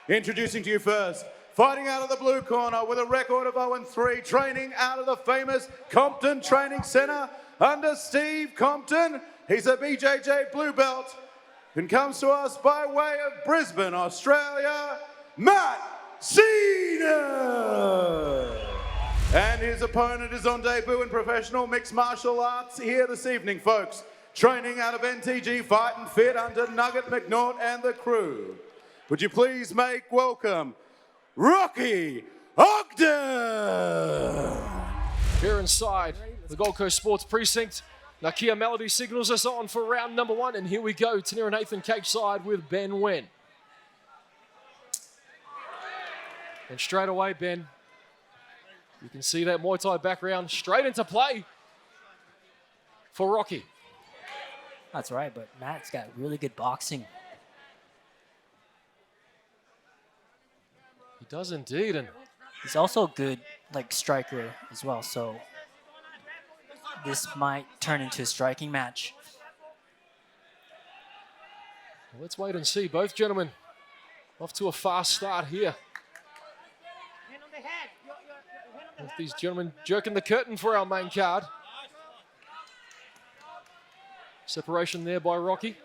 Introducing to you first, fighting out of the blue corner with a record of 0-3, training out of the famous Compton Training Centre under Steve Compton. He's a BJJ blue belt and comes to us by way of Brisbane, Australia, Matt Seden. And his opponent is on debut in professional mixed martial arts here this evening, folks. Training out of NTG Fight and Fit under Nugget McNaught and the crew. Would you please make welcome Rocky Ogden. Here inside the Gold Coast Sports Precinct, Nakia Melody signals us on for round number 1, and here we go. Tanira Nathan cage side with Ben Wen. And straight away, Ben, you can see that Muay Thai background straight into play for Rocky. That's right, but Matt's got really good boxing. He does indeed, and he's also a good striker as well, so this might turn into a striking match. Well, let's wait and see. Both gentlemen off to a fast start here. With these gentlemen jerking the curtain for our main card. Separation there by Rocky.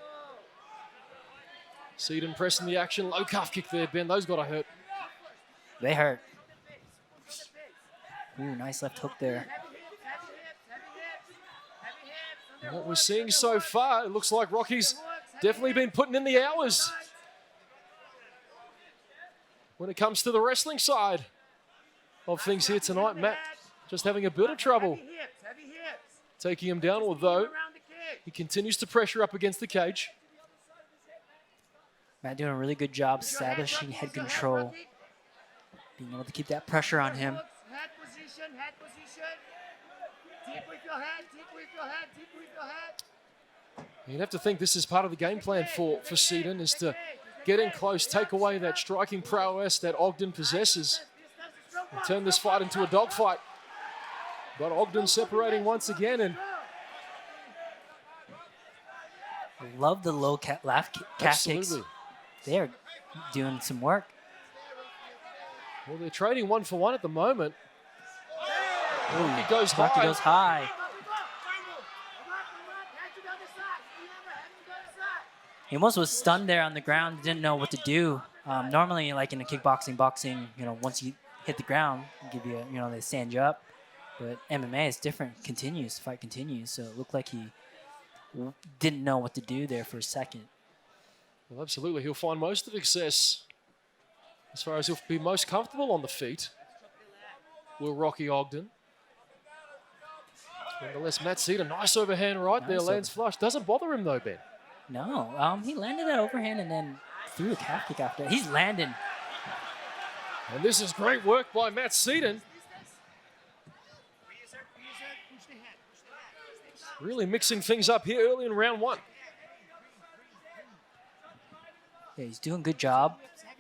Seden pressing the action. Low calf kick there, Ben. Those got to hurt. They hurt. Ooh, nice left hook there. And what we're seeing so far, it looks like Rocky's definitely been putting in the hours when it comes to the wrestling side of things here tonight. Matt just having a bit of trouble taking him down, although he continues to pressure up against the cage. Matt doing a really good job establishing head control, being able to keep that pressure on him. Head position, head position. Deep with your head, deep with your head, deep with your head. You'd have to think this is part of the game plan for Seden, is to get in close, take away that striking prowess that Ogden possesses, and turn this fight into a dogfight. But Ogden separating once again, and I love the low calf kicks. They're doing some work. Well, they're trading 1 for 1 at the moment. Ooh, he goes Rocky high. goes high. He almost was stunned there on the ground, didn't know what to do. Normally, like in a boxing, once you hit the ground, give you, they stand you up. But MMA is different. The fight continues. So it looked like he didn't know what to do there for a second. Well, absolutely. He'll find most of the success as far as he'll be most comfortable on the feet. Will Rocky Ogden. Nonetheless, Matt Seden, nice overhand right there, lands flush. Doesn't bother him though, Ben. No, he landed that overhand and then threw a calf kick after. He's landing. And this is great work by Matt Seden. Really mixing things up here early in round 1. Yeah, he's doing a good job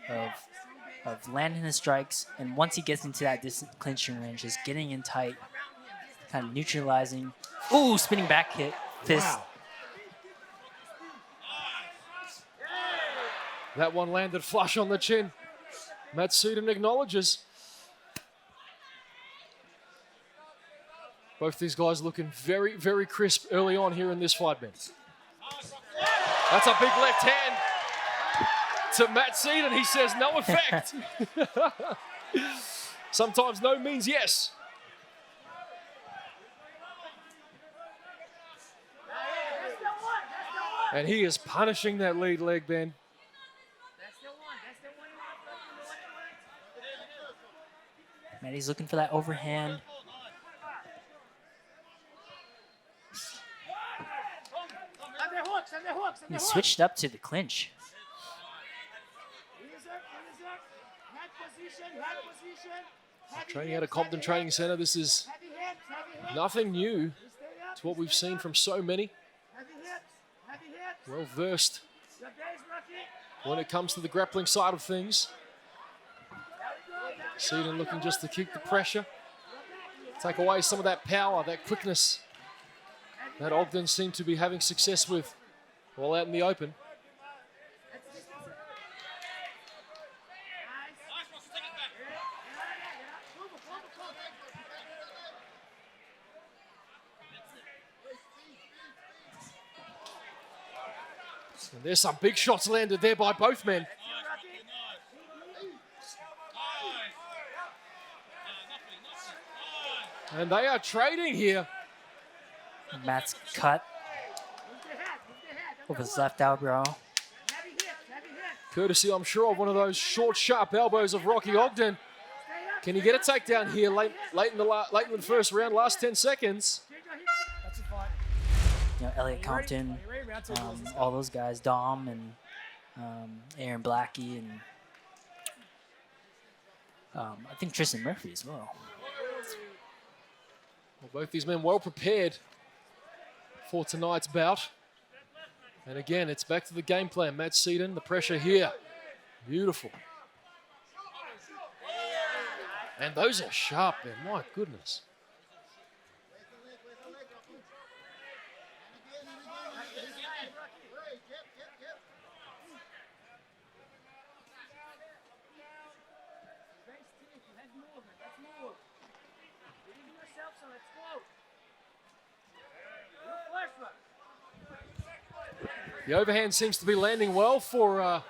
of landing his strikes, and once he gets into that distant clinching range, just getting in tight, kind of neutralizing. Ooh, spinning back hit, fist. Wow. That one landed flush on the chin. Matt Seden acknowledges. Both these guys looking very, very crisp early on here in this fight, Ben. That's a big left hand to Matt Seden. He says no effect. Sometimes no means yes. And he is punishing that lead leg, Ben. Matty's looking for that overhand. He switched up to the clinch. Training out of Compton Training Centre, this is nothing new to what we've seen from so many. Well versed when it comes to the grappling side of things. Seden looking just to keep the pressure, take away some of that power, that quickness that Ogden seemed to be having success with all out in the open. And there's some big shots landed there by both men. And they are trading here. Matt's cut with his left elbow. Courtesy, I'm sure, of one of those short, sharp elbows of Rocky Ogden. Can he get a takedown here late in the first round, last 10 seconds? You know, Elliot Compton, all those guys, Dom and Aaron Blackie, and I think Tristan Murphy as well. Well, both these men well prepared for tonight's bout. And again, it's back to the game plan. Matt Seden, the pressure here. Beautiful. And those are sharp there, my goodness. The overhand seems to be landing well for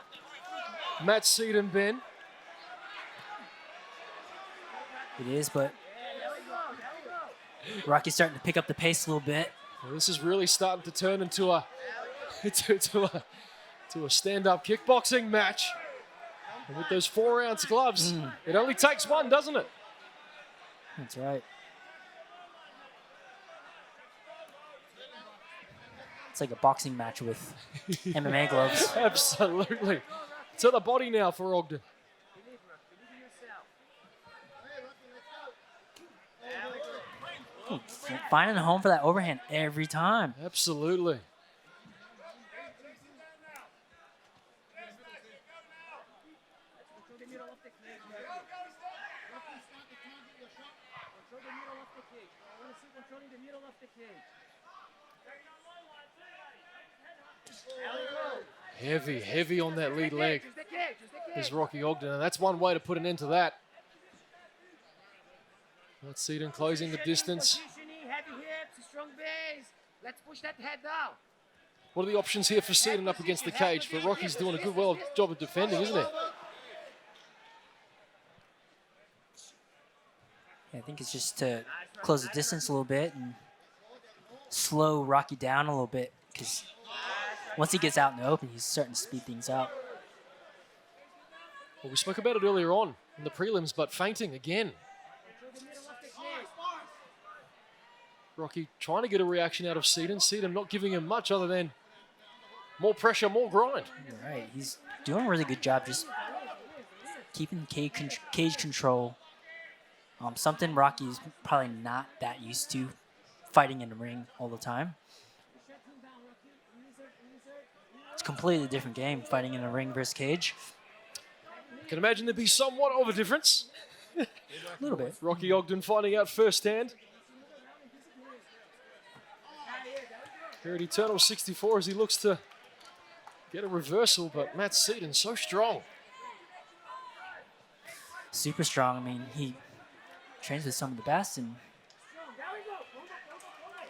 Matt Seden, Ben. It is, but Rocky's starting to pick up the pace a little bit. Well, this is really starting to turn into a to a stand-up kickboxing match. And with those 4-ounce gloves, it only takes one, doesn't it? That's right. It's like a boxing match with MMA gloves. Absolutely. To the body now for Ogden. Finding a home for that overhand every time. Absolutely. Heavy on that lead leg is Rocky Ogden, and that's one way to put an end to that. Let's see them closing the distance. Let's push that head down. What are the options here for Seden up against the cage? But Rocky's doing a good job of defending, isn't he? Yeah, I think it's just to close the distance a little bit and slow Rocky down a little bit, because once he gets out in the open, he's starting to speed things up. Well, we spoke about it earlier on in the prelims, but fainting again. Rocky trying to get a reaction out of Seden. Seden not giving him much other than more pressure, more grind. You're right. He's doing a really good job just keeping cage control. Something Rocky's probably not that used to, fighting in the ring all the time. It's a completely different game, fighting in the ring versus cage. I can imagine there'd be somewhat of a difference. A little bit. Rocky Ogden finding out firsthand. Here at Eternal 64 as he looks to get a reversal, but Matt Seden so strong. Super strong. I mean, he trains with some of the best, and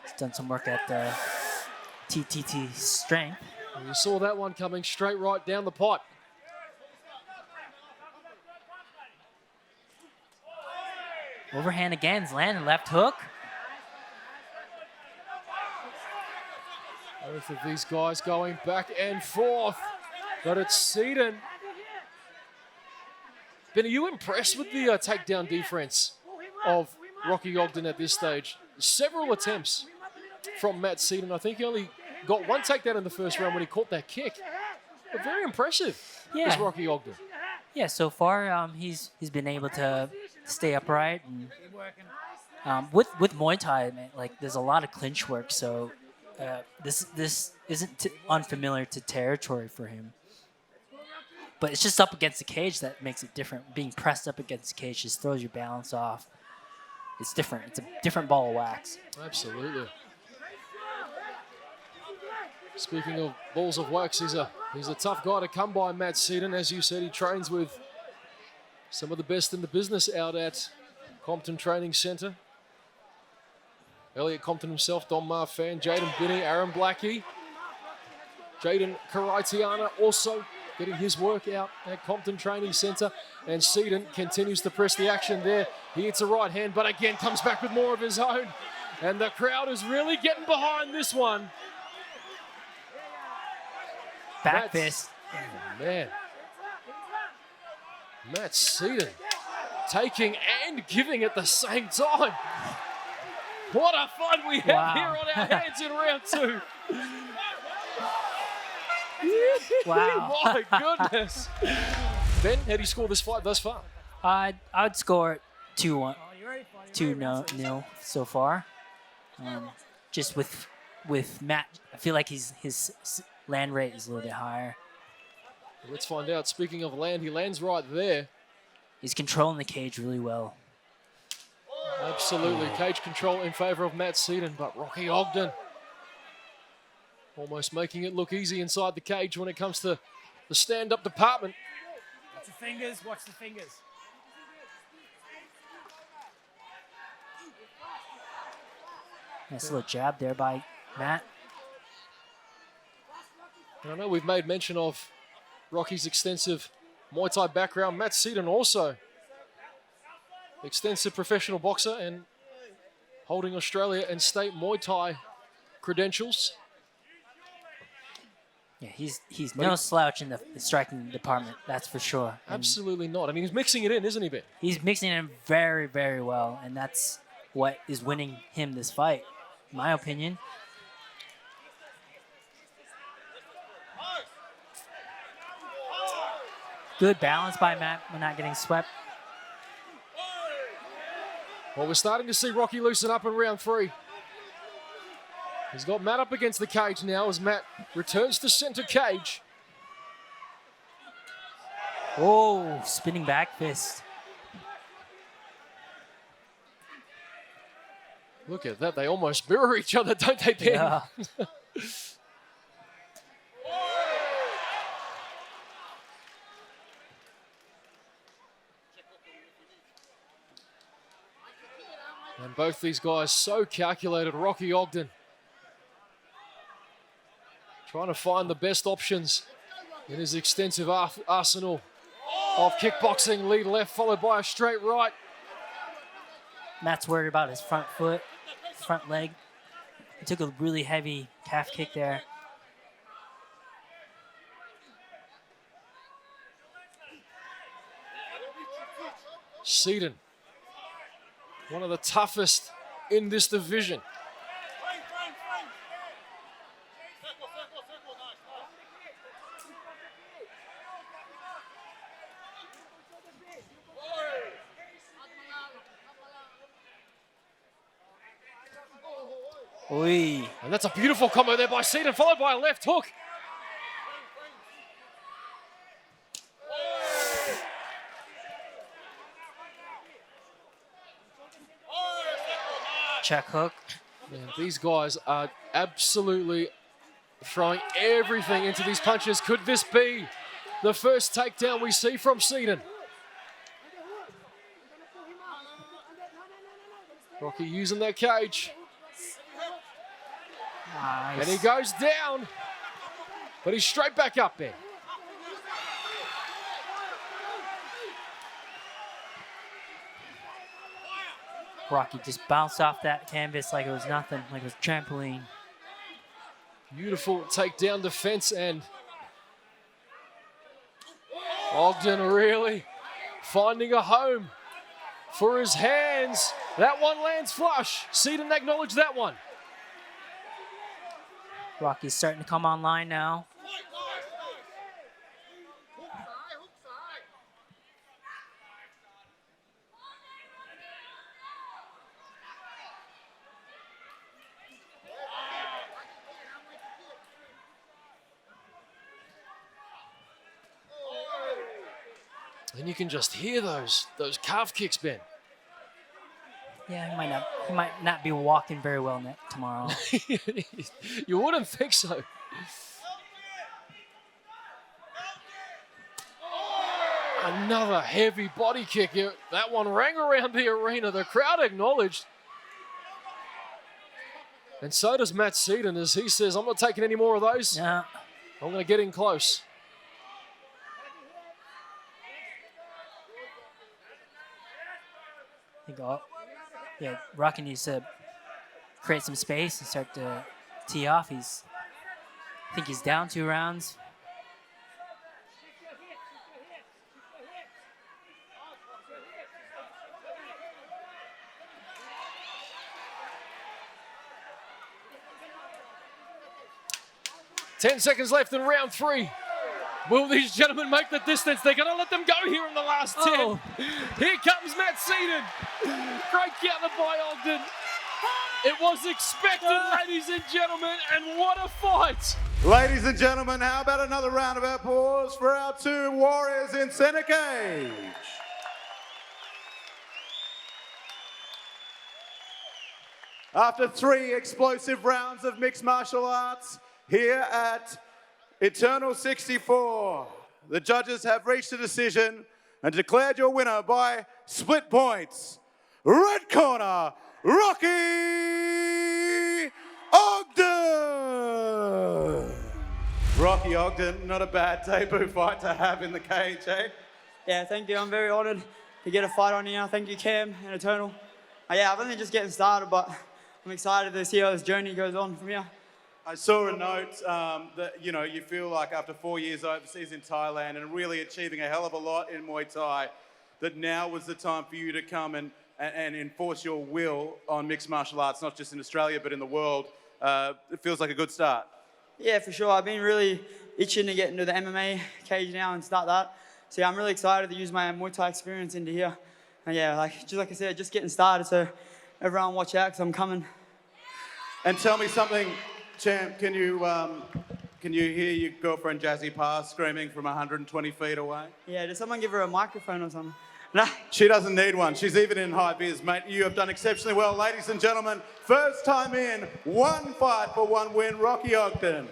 he's done some work at the TTT strength. And you saw that one coming straight right down the pipe. Overhand again, is landing left hook. Both of these guys going back and forth, but it's Seden. Ben, are you impressed with the takedown defense of Rocky Ogden at this stage? Several attempts from Matt Seden. I think he only got one takedown in the first round when he caught that kick. But very impressive is Rocky Ogden. Yeah, so far he's been able to stay upright. And, with Muay Thai, man, like there's a lot of clinch work, so this isn't unfamiliar to territory for him. But it's just up against the cage that makes it different. Being pressed up against the cage just throws your balance off. It's different. It's a different ball of wax. Absolutely. Speaking of balls of wax, he's a tough guy to come by, Matt Seden. As you said, he trains with some of the best in the business out at Compton Training Centre. Elliot Compton himself, Don Mar fan, Jaden Binney, Aaron Blackie, Jaden Karaitiana also getting his work out at Compton Training Centre. And Seden continues to press the action there. He hits a right hand, but again comes back with more of his own. And the crowd is really getting behind this one. Back fist. Oh, man. Matt Seden taking and giving at the same time. What a fun we have here on our hands in round 2. Wow. My goodness. Ben, how do you score this fight thus far? I'd score it 2-1, 2-0 so far. Just with Matt, I feel like his land rate is a little bit higher. Let's find out. Speaking of land, he lands right there. He's controlling the cage really well. Absolutely. Cage control in favour of Matt Seden, but Rocky Ogden almost making it look easy inside the cage when it comes to the stand-up department. Watch the fingers, watch the fingers. Nice little jab there by Matt. And I know we've made mention of Rocky's extensive Muay Thai background. Matt Seden also extensive professional boxer and holding Australia and state Muay Thai credentials. Yeah, he's no slouch in the striking department, that's for sure. And absolutely not. I mean, he's mixing it in, isn't he, Ben? he's mixing it in very, very well, and that's what is winning him this fight, in my opinion. Good balance by Matt when not getting swept. Well, we're starting to see Rocky loosen up in round 3. He's got Matt up against the cage now as Matt returns to center cage. Oh, spinning back fist. Look at that. They almost mirror each other, don't they, Ben? Yeah. And both these guys so calculated. Rocky Ogden trying to find the best options in his extensive arsenal of kickboxing. Lead left followed by a straight right. Matt's worried about his front foot, front leg. He took a really heavy calf kick there. Seden, one of the toughest in this division. Oi. And that's a beautiful combo there by Seden, followed by a left hook. Check hook. Man, these guys are absolutely throwing everything into these punches. Could this be the first takedown we see from Seden? Rocky using that cage. Nice. And he goes down, but he's straight back up there. Rocky just bounced off that canvas like it was nothing, like it was trampoline. Beautiful takedown defense, and Ogden really finding a home for his hands. That one lands flush. Seden acknowledged that one. Rocky's starting to come online now. And you can just hear those calf kicks, Ben. Yeah, he might not be walking very well tomorrow. You wouldn't think so. Another heavy body kick. That one rang around the arena. The crowd acknowledged. And so does Matt Seden as he says, I'm not taking any more of those. Yeah. I'm going to get in close. I think yeah, Rocky needs to create some space and start to tee off. I think he's down 2 rounds. Ten seconds left in round 3. Will these gentlemen make the distance? They're going to let them go here in the last 10. Oh. Here comes Matt Seden. Great counter by Ogden. It was expected, ladies and gentlemen, and what a fight. Ladies and gentlemen, how about another round of applause for our 2 warriors in center cage? After 3 explosive rounds of mixed martial arts here at Eternal 64, the judges have reached a decision and declared your winner by split points. Red corner, Rocky Ogden! Rocky Ogden, not a bad debut fight to have in the cage, eh? Yeah, thank you. I'm very honoured to get a fight on here. Thank you, Cam and Eternal. Yeah, I've only just getting started, but I'm excited to see how this journey goes on from here. I saw a note that, you feel like after 4 years overseas in Thailand and really achieving a hell of a lot in Muay Thai, that now was the time for you to come and enforce your will on mixed martial arts, not just in Australia, but in the world. It feels like a good start. Yeah, for sure. I've been really itching to get into the MMA cage now and start that. So yeah, I'm really excited to use my Muay Thai experience into here. And yeah, like I said, just getting started. So everyone watch out because I'm coming. And tell me something, Champ, can you hear your girlfriend Jazzy Parr screaming from 120 feet away? Yeah, did someone give her a microphone or something? No. She doesn't need one. She's even in high vis, mate. You have done exceptionally well, ladies and gentlemen. First time in, 1 fight for 1 win, Rocky Ogden.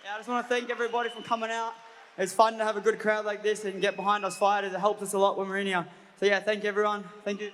Yeah, I just want to thank everybody for coming out. It's fun to have a good crowd like this and get behind us fighters. It helps us a lot when we're in here. So yeah, thank you everyone. Thank you.